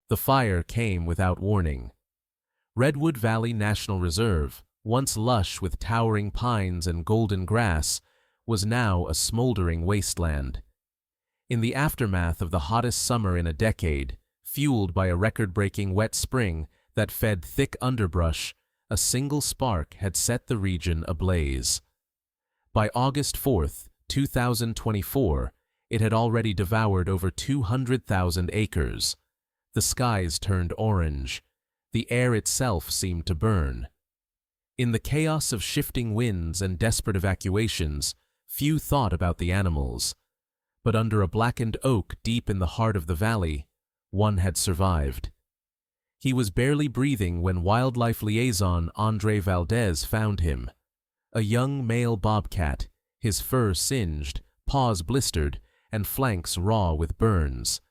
The fire came without warning. Redwood Valley National Reserve, once lush with towering pines and golden grass, was now a smoldering wasteland. In the aftermath of the hottest summer in a decade, fueled by a record-breaking wet spring that fed thick underbrush, a single spark had set the region ablaze. By August 4, 2024, it had already devoured over 200,000 acres. The skies turned orange. The air itself seemed to burn. In the chaos of shifting winds and desperate evacuations, few thought about the animals. But under a blackened oak deep in the heart of the valley, one had survived. He was barely breathing when wildlife liaison Andre Valdez found him. A young male bobcat, his fur singed, paws blistered, and flanks raw with burns.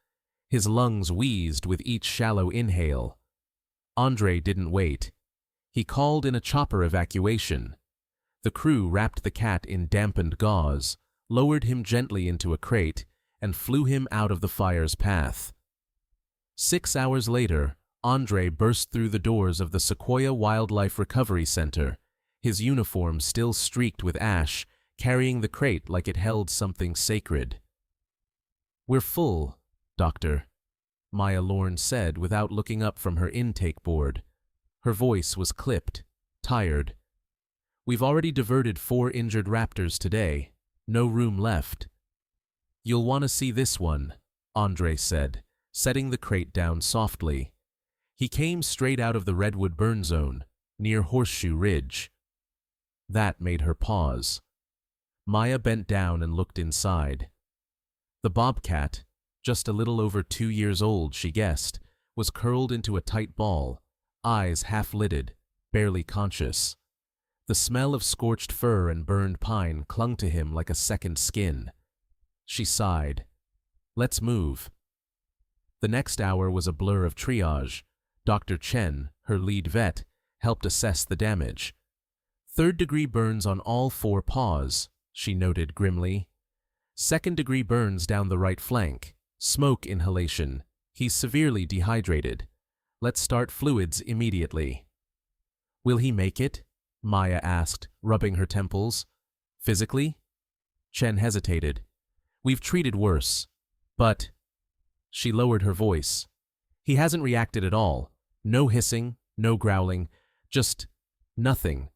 His lungs wheezed with each shallow inhale. Andre didn't wait. He called in a chopper evacuation. The crew wrapped the cat in dampened gauze, lowered him gently into a crate, and flew him out of the fire's path. 6 hours later, Andre burst through the doors of the Sequoia Wildlife Recovery Center, his uniform still streaked with ash, carrying the crate like it held something sacred. "We're full, Doctor," Maya Lorne said without looking up from her intake board. Her voice was clipped, tired. "We've already diverted 4 injured raptors today. No room left." "You'll want to see this one," Andre said, setting the crate down softly. He came straight out of the redwood burn zone, near Horseshoe Ridge. That made her pause. Maya bent down and looked inside. The bobcat, just a little over 2 years old, she guessed, was curled into a tight ball, eyes half-lidded, barely conscious. The smell of scorched fur and burned pine clung to him like a second skin. She sighed. "Let's move." The next hour was a blur of triage. Dr. Chen, her lead vet, helped assess the damage. "Third-degree burns on all 4 paws," she noted grimly. "Second-degree burns down the right flank. Smoke inhalation. He's severely dehydrated. Let's start fluids immediately." "Will he make it?" Maya asked, rubbing her temples. "Physically?" Chen hesitated. "We've treated worse. But—" She lowered her voice. "He hasn't reacted at all. No hissing, no growling, just nothing.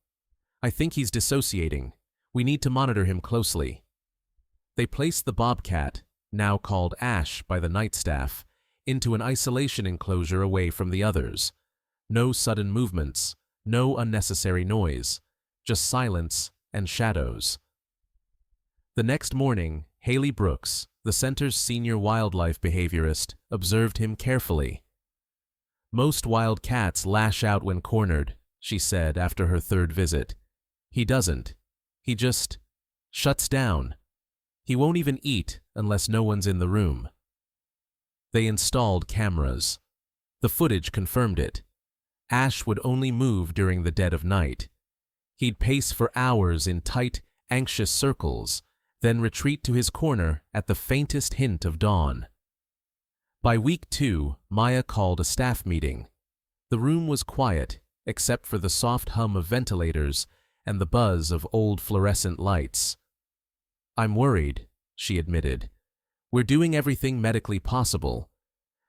I think he's dissociating. We need to monitor him closely." They placed the bobcat, now called Ash by the night staff, into an isolation enclosure away from the others. No sudden movements, no unnecessary noise, just silence and shadows. The next morning, Haley Brooks, the center's senior wildlife behaviorist, observed him carefully. "Most wild cats lash out when cornered," she said after her 3rd visit. "He doesn't. He just shuts down. He won't even eat unless no one's in the room." They installed cameras. The footage confirmed it. Ash would only move during the dead of night. He'd pace for hours in tight, anxious circles, then retreat to his corner at the faintest hint of dawn. By week 2, Maya called a staff meeting. The room was quiet, except for the soft hum of ventilators and the buzz of old fluorescent lights. "I'm worried," she admitted. "We're doing everything medically possible.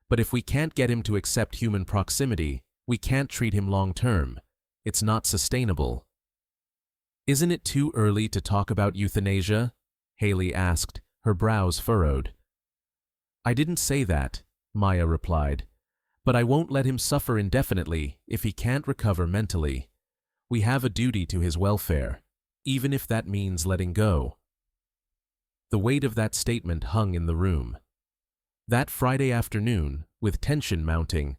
But if we can't get him to accept human proximity, we can't treat him long-term. It's not sustainable." "Isn't it too early to talk about euthanasia?" Haley asked, her brows furrowed. "I didn't say that," Maya replied. "But I won't let him suffer indefinitely if he can't recover mentally. We have a duty to his welfare, even if that means letting go." The weight of that statement hung in the room. That Friday afternoon, with tension mounting,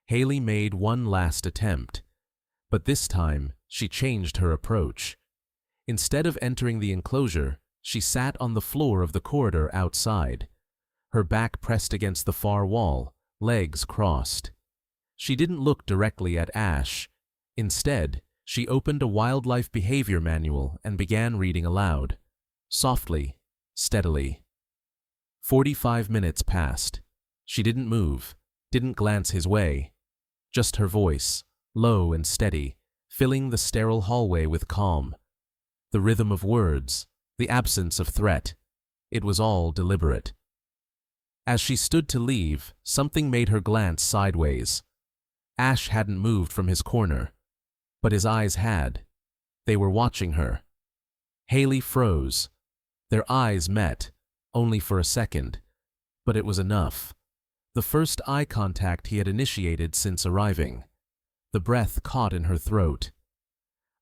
Haley made one last attempt. But this time, she changed her approach. Instead of entering the enclosure, she sat on the floor of the corridor outside, her back pressed against the far wall, legs crossed. She didn't look directly at Ash. Instead, she opened a wildlife behavior manual and began reading aloud, softly, steadily. 45 minutes passed. She didn't move, didn't glance his way. Just her voice, low and steady, filling the sterile hallway with calm. The rhythm of words, the absence of threat. It was all deliberate. As she stood to leave, something made her glance sideways. Ash hadn't moved from his corner, but his eyes had. They were watching her. Haley froze. Their eyes met, only for a second, but it was enough. The first eye contact he had initiated since arriving. The breath caught in her throat.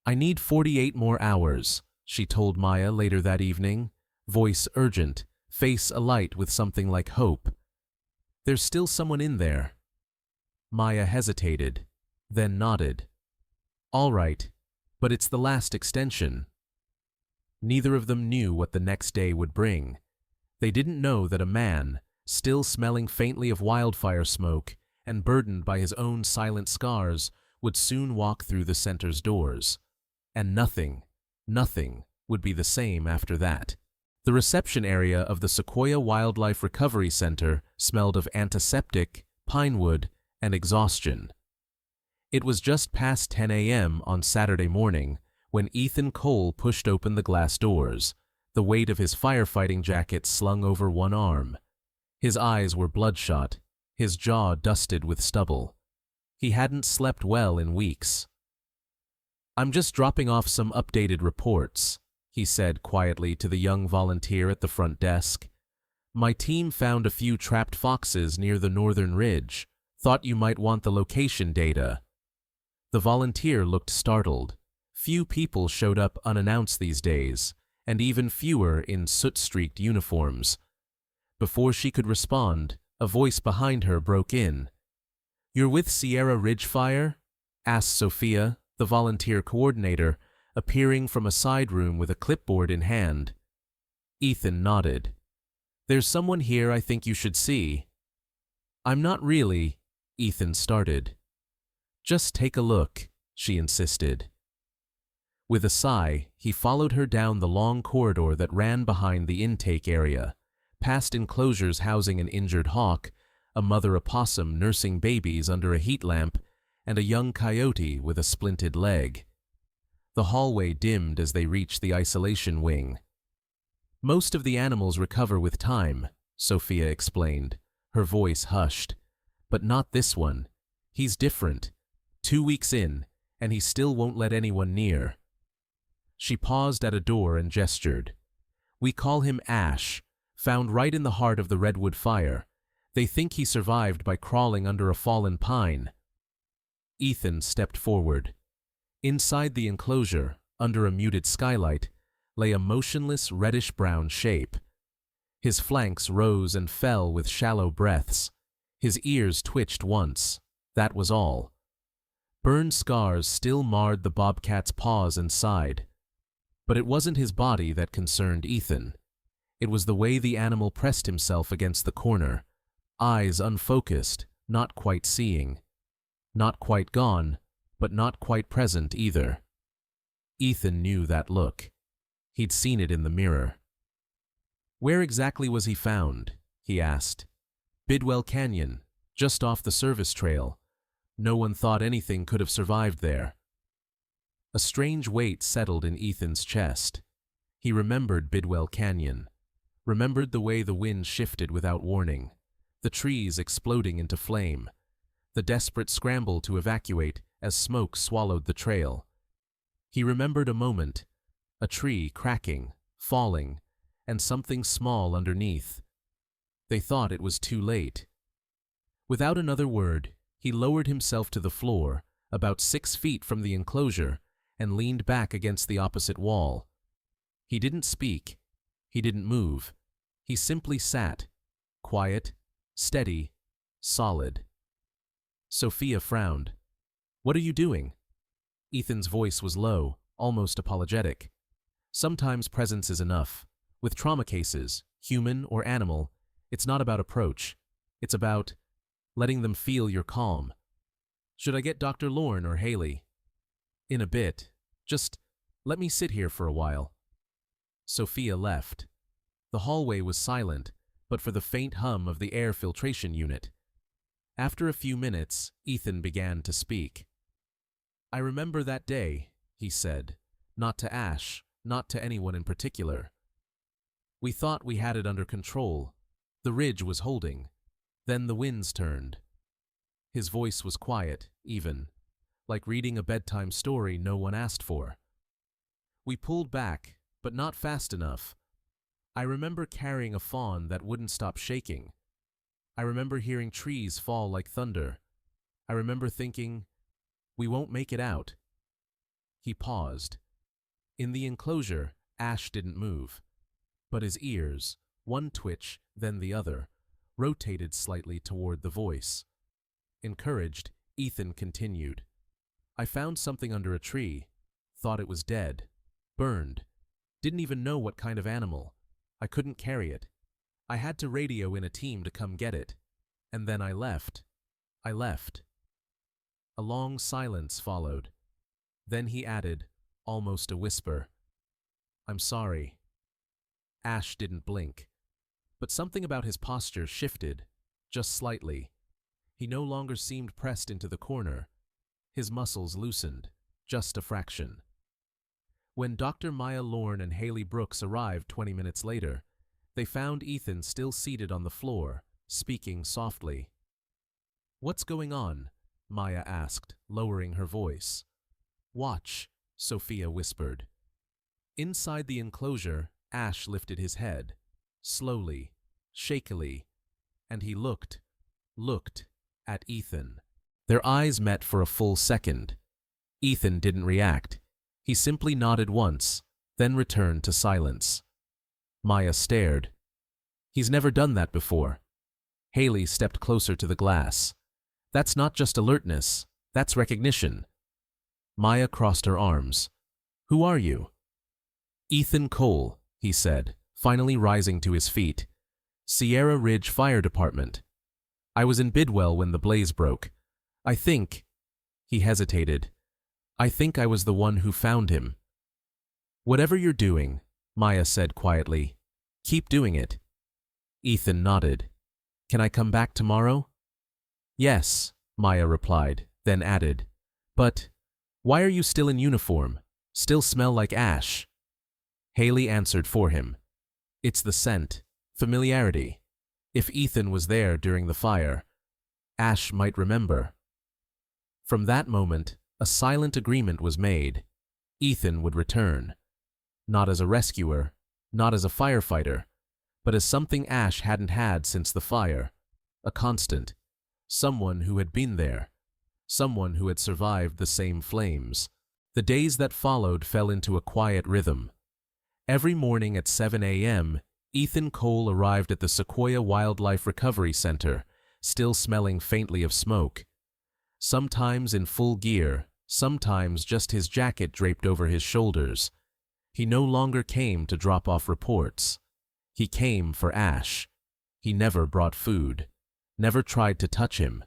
"I need 48 more hours," she told Maya later that evening, voice urgent, face alight with something like hope. "There's still someone in there." Maya hesitated, then nodded. "All right, but it's the last extension." Neither of them knew what the next day would bring. They didn't know that a man, still smelling faintly of wildfire smoke and burdened by his own silent scars, would soon walk through the center's doors. And nothing would be the same after that. The reception area of the Sequoia Wildlife Recovery Center smelled of antiseptic, pine wood, and exhaustion. It was just past 10 a.m. on Saturday morning when Ethan Cole pushed open the glass doors, the weight of his firefighting jacket slung over one arm. His eyes were bloodshot, his jaw dusted with stubble. He hadn't slept well in weeks. "I'm just dropping off some updated reports," he said quietly to the young volunteer at the front desk. "My team found a few trapped foxes near the northern ridge. Thought you might want the location data." The volunteer looked startled. Few people showed up unannounced these days, and even fewer in soot-streaked uniforms. Before she could respond, a voice behind her broke in. "You're with Sierra Ridge Fire?" asked Sophia, the volunteer coordinator, appearing from a side room with a clipboard in hand. Ethan nodded. "There's someone here I think you should see." "I'm not really," Ethan started. "Just take a look," she insisted. With a sigh, he followed her down the long corridor that ran behind the intake area, past enclosures housing an injured hawk, a mother opossum nursing babies under a heat lamp, and a young coyote with a splinted leg. The hallway dimmed as they reached the isolation wing. "Most of the animals recover with time," Sophia explained, her voice hushed. "But not this one. He's different. 2 weeks in, and he still won't let anyone near." She paused at a door and gestured. "We call him Ash, found right in the heart of the redwood fire. They think he survived by crawling under a fallen pine." Ethan stepped forward. Inside the enclosure, under a muted skylight, lay a motionless reddish-brown shape. His flanks rose and fell with shallow breaths. His ears twitched once. That was all. Burned scars still marred the bobcat's paws and side. But it wasn't his body that concerned Ethan. It was the way the animal pressed himself against the corner, eyes unfocused, not quite seeing. Not quite gone, but not quite present either. Ethan knew that look. He'd seen it in the mirror. "Where exactly was he found?" he asked. "Bidwell Canyon, just off the service trail. No one thought anything could have survived there." A strange weight settled in Ethan's chest. He remembered Bidwell Canyon, remembered the way the wind shifted without warning, the trees exploding into flame, the desperate scramble to evacuate as smoke swallowed the trail. He remembered a moment, a tree cracking, falling, and something small underneath. They thought it was too late. Without another word, he lowered himself to the floor, about 6 feet from the enclosure, and leaned back against the opposite wall. He didn't speak. He didn't move. He simply sat, quiet, steady, solid. Sophia frowned. "What are you doing?" Ethan's voice was low, almost apologetic. "Sometimes presence is enough. With trauma cases, human or animal, it's not about approach. It's about letting them feel your calm. Should I get Dr. Lorne or Haley?" "In a bit. Just let me sit here for a while." Sophia left. The hallway was silent, but for the faint hum of the air filtration unit. After a few minutes, Ethan began to speak. "I remember that day," he said, not to Ash, not to anyone in particular. "We thought we had it under control. The ridge was holding. Then the winds turned." His voice was quiet, even, like reading a bedtime story no one asked for. "We pulled back, but not fast enough. I remember carrying a fawn that wouldn't stop shaking. I remember hearing trees fall like thunder. I remember thinking, we won't make it out." He paused. In the enclosure, Ash didn't move, but his ears, one twitch, then the other, rotated slightly toward the voice. Encouraged, Ethan continued. "I found something under a tree. Thought it was dead. Burned. Didn't even know what kind of animal. I couldn't carry it. I had to radio in a team to come get it. And then I left. I left." A long silence followed. Then he added, almost a whisper, "I'm sorry." Ash didn't blink, but something about his posture shifted, just slightly. He no longer seemed pressed into the corner. His muscles loosened, just a fraction. When Dr. Maya Lorne and Haley Brooks arrived 20 minutes later, they found Ethan still seated on the floor, speaking softly. "What's going on?" Maya asked, lowering her voice. "Watch," Sophia whispered. Inside the enclosure, Ash lifted his head, slowly, shakily, and he looked at Ethan. Their eyes met for a full second. Ethan didn't react. He simply nodded once, then returned to silence. Maya stared. "He's never done that before." Haley stepped closer to the glass. "That's not just alertness, that's recognition." Maya crossed her arms. "Who are you?" "Ethan Cole," he said, finally rising to his feet. "Sierra Ridge Fire Department. I was in Bidwell when the blaze broke. I think—" he hesitated. "I think I was the one who found him." "Whatever you're doing," Maya said quietly, "keep doing it." Ethan nodded. "Can I come back tomorrow?" "Yes," Maya replied, then added, "But why are you still in uniform? Still smell like ash?" Haley answered for him. "It's the scent. Familiarity. If Ethan was there during the fire, Ash might remember." From that moment, a silent agreement was made. Ethan would return. Not as a rescuer, not as a firefighter, but as something Ash hadn't had since the fire. A constant. Someone who had been there. Someone who had survived the same flames. The days that followed fell into a quiet rhythm. Every morning at 7 a.m., Ethan Cole arrived at the Sequoia Wildlife Recovery Center, still smelling faintly of smoke. Sometimes in full gear, sometimes just his jacket draped over his shoulders. He no longer came to drop off reports. He came for Ash. He never brought food, never tried to touch him.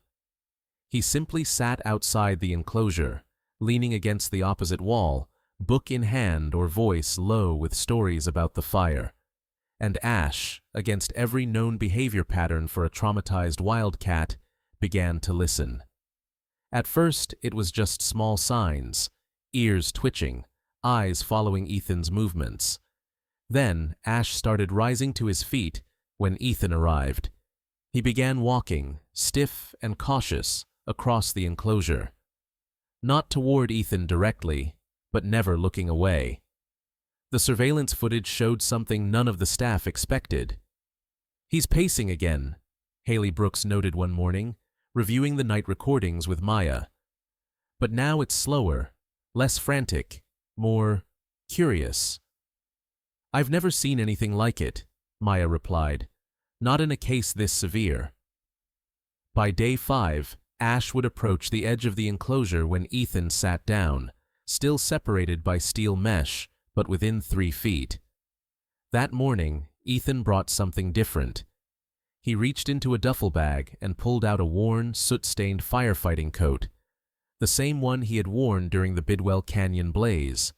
He simply sat outside the enclosure, leaning against the opposite wall, book in hand or voice low with stories about the fire. And Ash, against every known behavior pattern for a traumatized wildcat, began to listen. At first, it was just small signs, ears twitching, eyes following Ethan's movements. Then, Ash started rising to his feet when Ethan arrived. He began walking, stiff and cautious, across the enclosure. Not toward Ethan directly, but never looking away. The surveillance footage showed something none of the staff expected. "He's pacing again," Haley Brooks noted one morning, reviewing the night recordings with Maya. "But now it's slower, less frantic, more curious." "I've never seen anything like it," Maya replied. "Not in a case this severe." By day 5, Ash would approach the edge of the enclosure when Ethan sat down, still separated by steel mesh, but within 3 feet. That morning, Ethan brought something different. He reached into a duffel bag and pulled out a worn, soot-stained firefighting coat, the same one he had worn during the Bidwell Canyon blaze.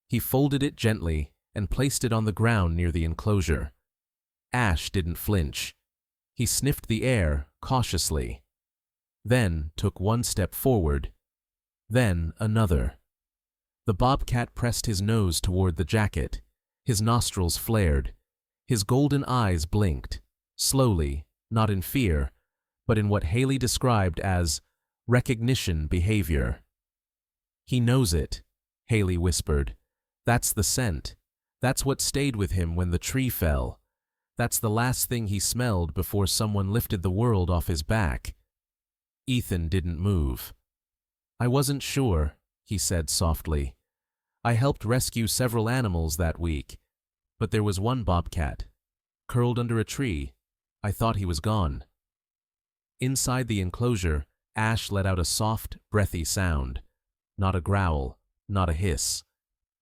He folded it gently and placed it on the ground near the enclosure. Ash didn't flinch. He sniffed the air cautiously. then took one step forward, then another. The bobcat pressed his nose toward the jacket. His nostrils flared. His golden eyes blinked, slowly, not in fear, but in what Haley described as recognition behavior. "He knows it," Haley whispered. "That's the scent. That's what stayed with him when the tree fell. That's the last thing he smelled before someone lifted the world off his back." Ethan didn't move. "I wasn't sure," he said softly. "I helped rescue several animals that week, but there was one bobcat, curled under a tree. I thought he was gone." Inside the enclosure, Ash let out a soft, breathy sound. Not a growl, not a hiss.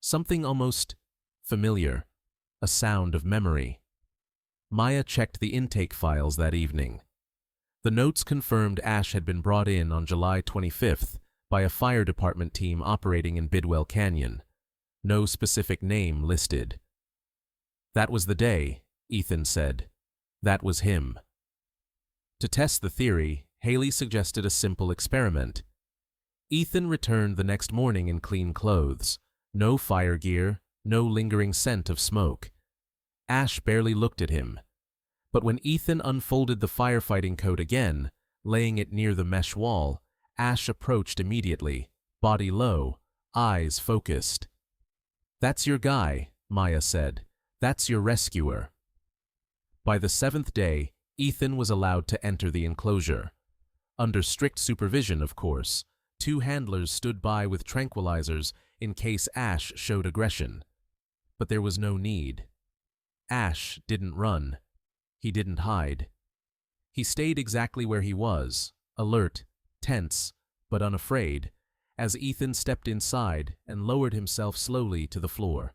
Something almost familiar, a sound of memory. Maya checked the intake files that evening. The notes confirmed Ash had been brought in on July 25th by a fire department team operating in Bidwell Canyon. No specific name listed. "That was the day," Ethan said. "That was him." To test the theory, Haley suggested a simple experiment. Ethan returned the next morning in clean clothes. No fire gear, no lingering scent of smoke. Ash barely looked at him. But when Ethan unfolded the firefighting coat again, laying it near the mesh wall, Ash approached immediately, body low, eyes focused. "That's your guy," Maya said. "That's your rescuer." By the 7th day, Ethan was allowed to enter the enclosure. Under strict supervision, of course. 2 handlers stood by with tranquilizers in case Ash showed aggression. But there was no need. Ash didn't run. He didn't hide. He stayed exactly where he was, alert, tense, but unafraid, as Ethan stepped inside and lowered himself slowly to the floor.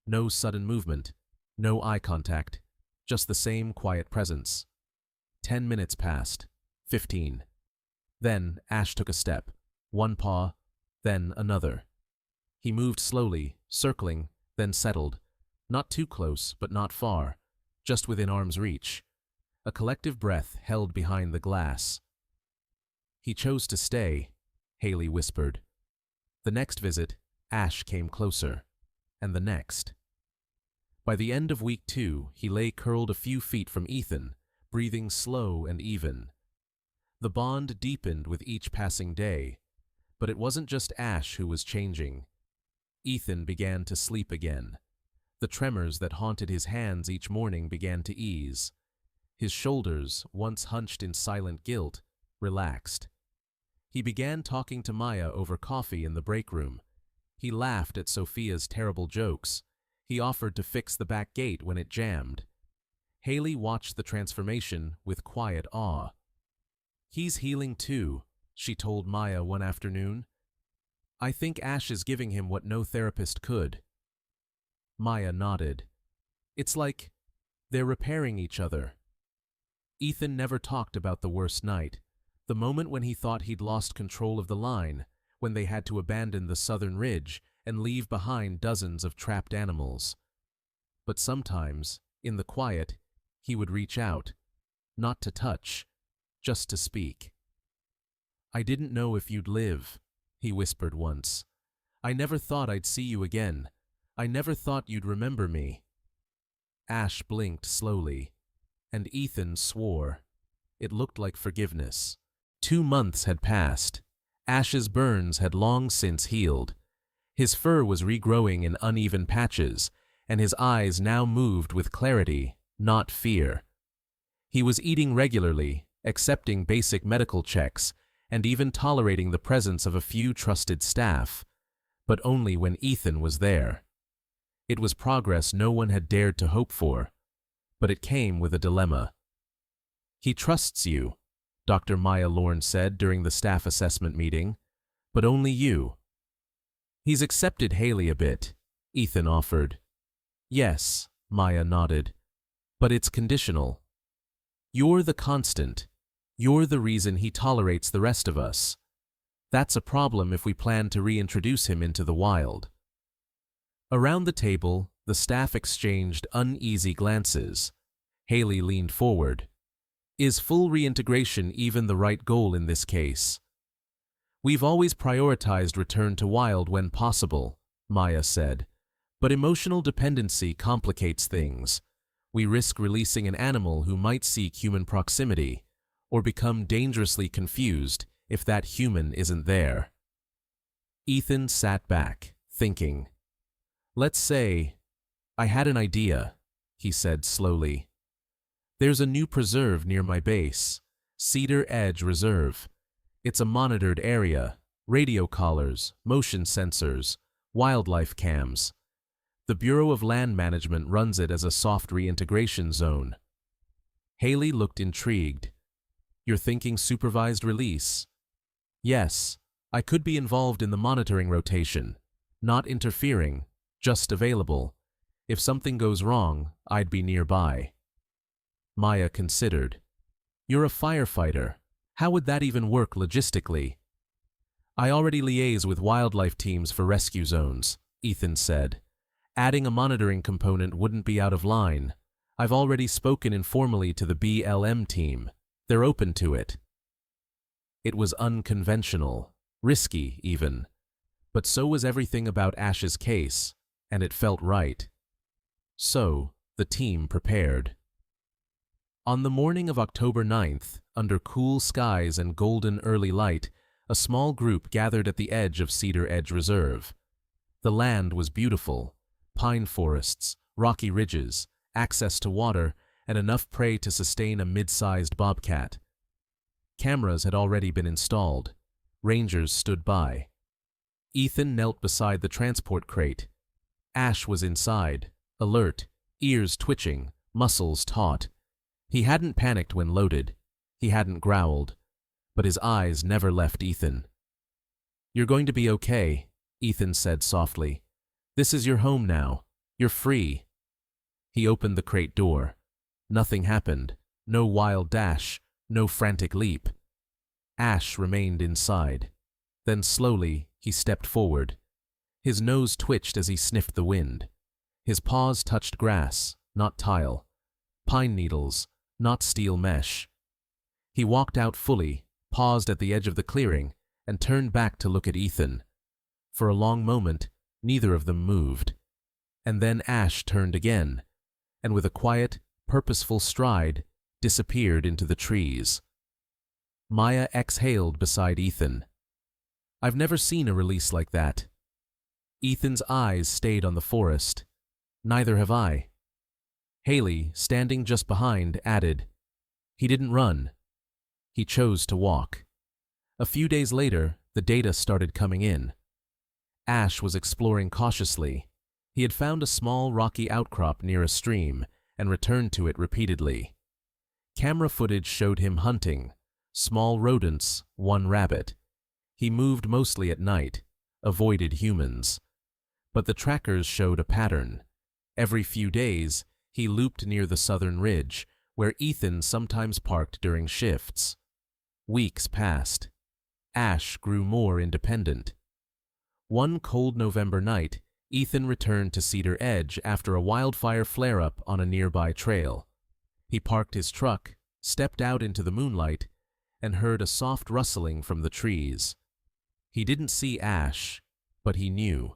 No sudden movement, no eye contact, just the same quiet presence. 10 minutes passed, 15. Then Ash took a step, one paw, then another. He moved slowly, circling, then settled, not too close but not far, just within arm's reach. A collective breath held behind the glass. "He chose to stay," Haley whispered. The next visit, Ash came closer, and the next. By the end of week 2, he lay curled a few feet from Ethan, breathing slow and even. The bond deepened with each passing day, but it wasn't just Ash who was changing. Ethan began to sleep again. The tremors that haunted his hands each morning began to ease. His shoulders, once hunched in silent guilt, relaxed. He began talking to Maya over coffee in the break room. He laughed at Sophia's terrible jokes. He offered to fix the back gate when it jammed. Haley watched the transformation with quiet awe. "He's healing too," she told Maya one afternoon. "I think Ash is giving him what no therapist could." Maya nodded. "It's like they're repairing each other." Ethan never talked about the worst night, the moment when he thought he'd lost control of the line, when they had to abandon the southern ridge and leave behind dozens of trapped animals. But sometimes, in the quiet, he would reach out, not to touch, just to speak. "I didn't know if you'd live," he whispered once. "I never thought I'd see you again. I never thought you'd remember me." Ash blinked slowly, and Ethan swore. It looked like forgiveness. 2 months had passed. Ash's burns had long since healed. His fur was regrowing in uneven patches, and his eyes now moved with clarity, not fear. He was eating regularly, accepting basic medical checks, and even tolerating the presence of a few trusted staff, but only when Ethan was there. It was progress no one had dared to hope for, but it came with a dilemma. "He trusts you," Dr. Maya Lorne said during the staff assessment meeting, "but only you." "He's accepted Haley a bit," Ethan offered. "Yes," Maya nodded, "but it's conditional. You're the constant. You're the reason he tolerates the rest of us. That's a problem if we plan to reintroduce him into the wild." Around the table, the staff exchanged uneasy glances. Haley leaned forward. Is full reintegration even the right goal in this case? We've always prioritized return to wild when possible, Maya said. But emotional dependency complicates things. We risk releasing an animal who might seek human proximity, or become dangerously confused if that human isn't there. Ethan sat back, thinking. Let's say, I had an idea, he said slowly. There's a new preserve near my base, Cedar Edge Reserve. It's a monitored area, radio collars, motion sensors, wildlife cams. The Bureau of Land Management runs it as a soft reintegration zone. Haley looked intrigued. You're thinking supervised release? Yes, I could be involved in the monitoring rotation, not interfering, just available. If something goes wrong, I'd be nearby. Maya considered. You're a firefighter. How would that even work logistically? I already liaise with wildlife teams for rescue zones, Ethan said. Adding a monitoring component wouldn't be out of line. I've already spoken informally to the BLM team. They're open to it. It was unconventional, risky even. But so was everything about Ash's case, and it felt right. So, the team prepared. On the morning of October 9th, under cool skies and golden early light, a small group gathered at the edge of Cedar Edge Reserve. The land was beautiful. Pine forests, rocky ridges, access to water, and enough prey to sustain a mid-sized bobcat. Cameras had already been installed. Rangers stood by. Ethan knelt beside the transport crate. Ash was inside, alert, ears twitching, muscles taut. He hadn't panicked when loaded. He hadn't growled. But his eyes never left Ethan. You're going to be okay, Ethan said softly. This is your home now. You're free. He opened the crate door. Nothing happened. No wild dash. No frantic leap. Ash remained inside. Then slowly, he stepped forward. His nose twitched as he sniffed the wind. His paws touched grass, not tile. Pine needles, not steel mesh. He walked out fully, paused at the edge of the clearing, and turned back to look at Ethan. For a long moment, neither of them moved. And then Ash turned again, and with a quiet, purposeful stride, disappeared into the trees. Maya exhaled beside Ethan. I've never seen a release like that. Ethan's eyes stayed on the forest. Neither have I. Haley, standing just behind, added, He didn't run. He chose to walk. A few days later, the data started coming in. Ash was exploring cautiously. He had found a small rocky outcrop near a stream and returned to it repeatedly. Camera footage showed him hunting, small rodents, one rabbit. He moved mostly at night, avoided humans. But the trackers showed a pattern. Every few days, he looped near the southern ridge, where Ethan sometimes parked during shifts. Weeks passed. Ash grew more independent. One cold November night, Ethan returned to Cedar Edge after a wildfire flare-up on a nearby trail. He parked his truck, stepped out into the moonlight, and heard a soft rustling from the trees. He didn't see Ash, but he knew.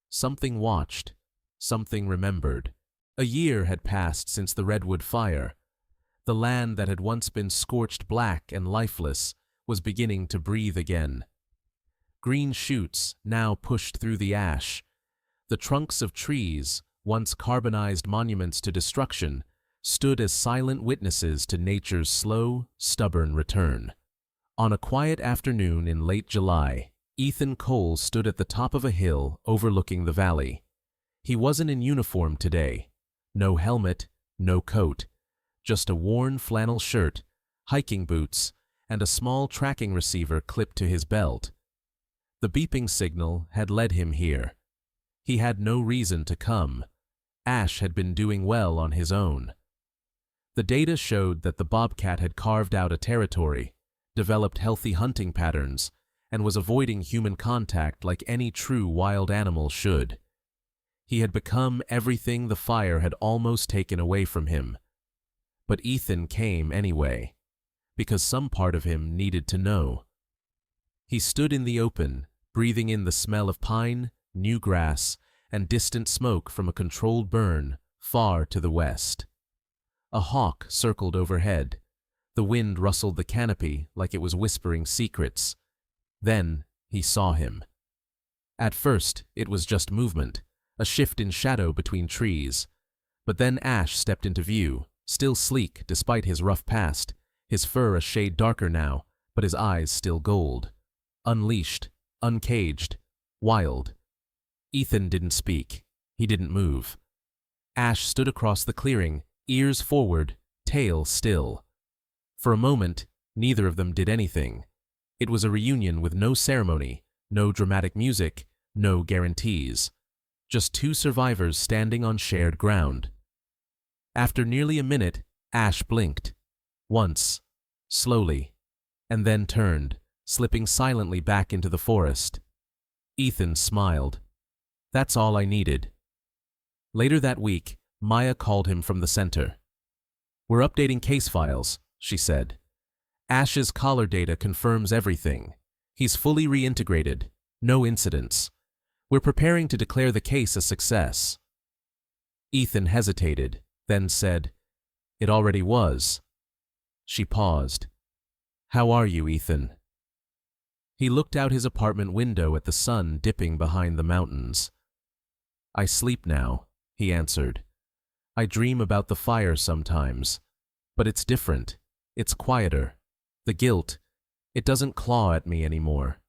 Something watched, something remembered. A year had passed since the redwood fire. The land that had once been scorched black and lifeless was beginning to breathe again. Green shoots now pushed through the ash. The trunks of trees, once carbonized monuments to destruction, stood as silent witnesses to nature's slow, stubborn return. On a quiet afternoon in late July, Ethan Cole stood at the top of a hill overlooking the valley. He wasn't in uniform today. No helmet, no coat. Just a worn flannel shirt, hiking boots, and a small tracking receiver clipped to his belt. The beeping signal had led him here. He had no reason to come. Ash had been doing well on his own. The data showed that the bobcat had carved out a territory, developed healthy hunting patterns, and was avoiding human contact like any true wild animal should. He had become everything the fire had almost taken away from him. But Ethan came anyway, because some part of him needed to know. He stood in the open, breathing in the smell of pine, new grass, and distant smoke from a controlled burn far to the west. A hawk circled overhead. The wind rustled the canopy like it was whispering secrets. Then he saw him. At first, it was just movement, a shift in shadow between trees. But then Ash stepped into view, still sleek despite his rough past, his fur a shade darker now, but his eyes still gold. Unleashed, uncaged, wild. Ethan didn't speak. He didn't move. Ash stood across the clearing, ears forward, tail still. For a moment, neither of them did anything. It was a reunion with no ceremony, no dramatic music, no guarantees. Just two survivors standing on shared ground. After nearly a minute, Ash blinked. Once, slowly, and then turned, slipping silently back into the forest. Ethan smiled. That's all I needed. Later that week, Maya called him from the center. We're updating case files, she said. Ash's collar data confirms everything. He's fully reintegrated. No incidents. We're preparing to declare the case a success. Ethan hesitated, then said, It already was. She paused. How are you, Ethan? He looked out his apartment window at the sun dipping behind the mountains. I sleep now, he answered. I dream about the fire sometimes, but it's different. It's quieter. The guilt, it doesn't claw at me anymore.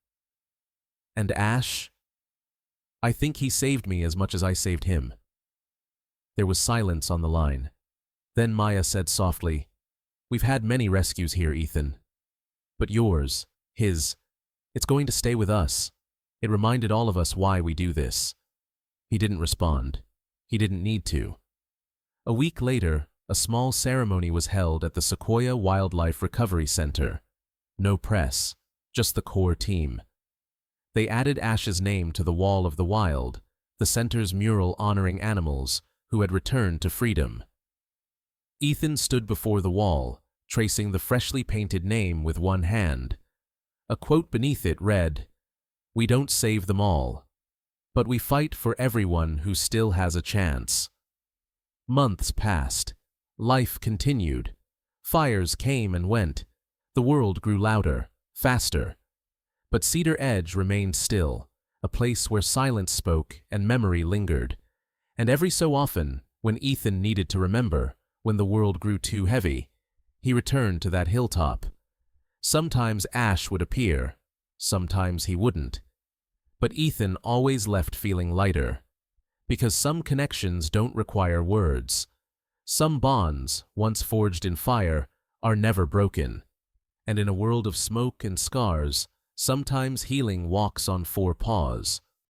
And Ash? I think he saved me as much as I saved him. There was silence on the line. Then Maya said softly, We've had many rescues here, Ethan. But yours, his, it's going to stay with us. It reminded all of us why we do this. He didn't respond. He didn't need to. A week later, a small ceremony was held at the Sequoia Wildlife Recovery Center. No press, just the core team. They added Ash's name to the Wall of the Wild, the center's mural honoring animals who had returned to freedom. Ethan stood before the wall, tracing the freshly painted name with one hand. A quote beneath it read, We don't save them all, but we fight for everyone who still has a chance. Months passed. Life continued. Fires came and went. The world grew louder, faster. But Cedar Edge remained still, a place where silence spoke and memory lingered. And every so often, when Ethan needed to remember, when the world grew too heavy, he returned to that hilltop. Sometimes Ash would appear, sometimes he wouldn't. But Ethan always left feeling lighter, because some connections don't require words. Some bonds, once forged in fire, are never broken. And in a world of smoke and scars, sometimes healing walks on four paws.